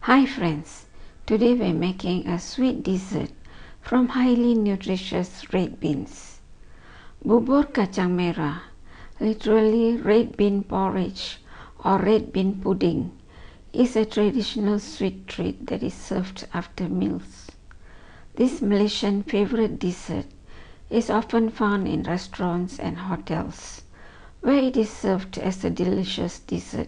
Hi friends, today we're making a sweet dessert from highly nutritious red beans. Bubur Kacang Merah, literally red bean porridge or red bean pudding, is a traditional sweet treat that is served after meals. This Malaysian favorite dessert is often found in restaurants and hotels, where it is served as a delicious dessert.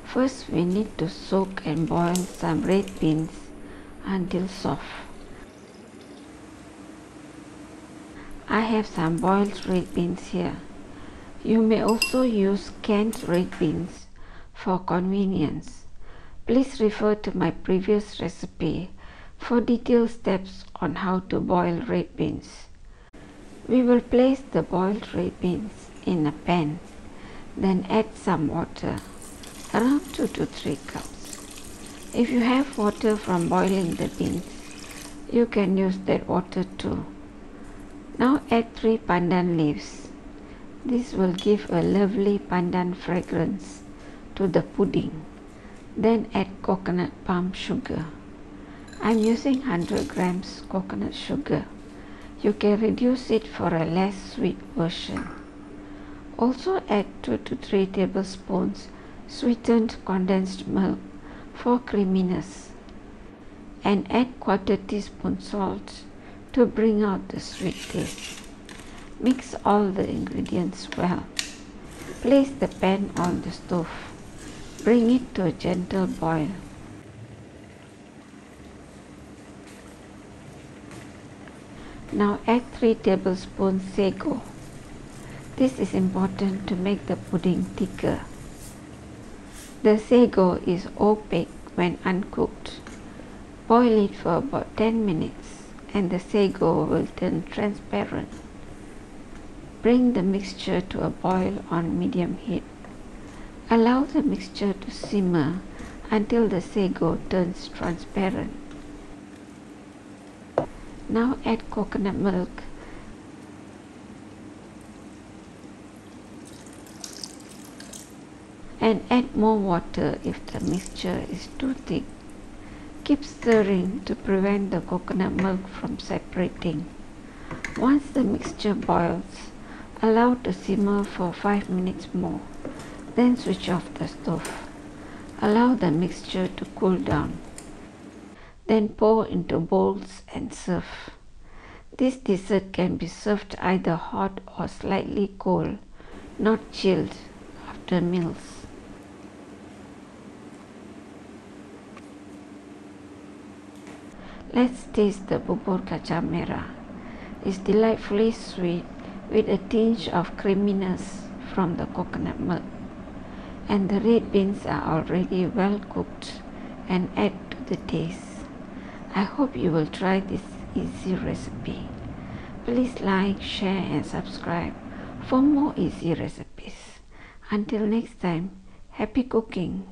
First, we need to soak and boil some red beans until soft. I have some boiled red beans here. You may also use canned red beans for convenience. Please refer to my previous recipe for detailed steps on how to boil red beans. We will place the boiled red beans in a pan, then add some water, around 2 to 3 cups. If you have water from boiling the beans, you can use that water too. Now add 3 pandan leaves. This will give a lovely pandan fragrance to the pudding. Then add coconut palm sugar. I'm using 100 grams coconut sugar. You can reduce it for a less sweet version. Also add 2 to 3 tablespoons sweetened condensed milk for creaminess, and add 1/4 teaspoon salt to bring out the sweet taste. Mix all the ingredients well. Place the pan on the stove. Bring it to a gentle boil. Now add 3 tablespoons sago. This is important to make the pudding thicker. The sago is opaque when uncooked. Boil it for about 10 minutes and the sago will turn transparent. Bring the mixture to a boil on medium heat. Allow the mixture to simmer until the sago turns transparent. Now add coconut milk. And add more water if the mixture is too thick. Keep stirring to prevent the coconut milk from separating. Once the mixture boils, allow to simmer for 5 minutes more. Then switch off the stove. Allow the mixture to cool down. Then pour into bowls and serve. This dessert can be served either hot or slightly cold, not chilled, after meals. Let's taste the Bubur Kacang Merah. It's delightfully sweet with a tinge of creaminess from the coconut milk. And the red beans are already well cooked and add to the taste. I hope you will try this easy recipe. Please like, share and subscribe for more easy recipes. Until next time, happy cooking!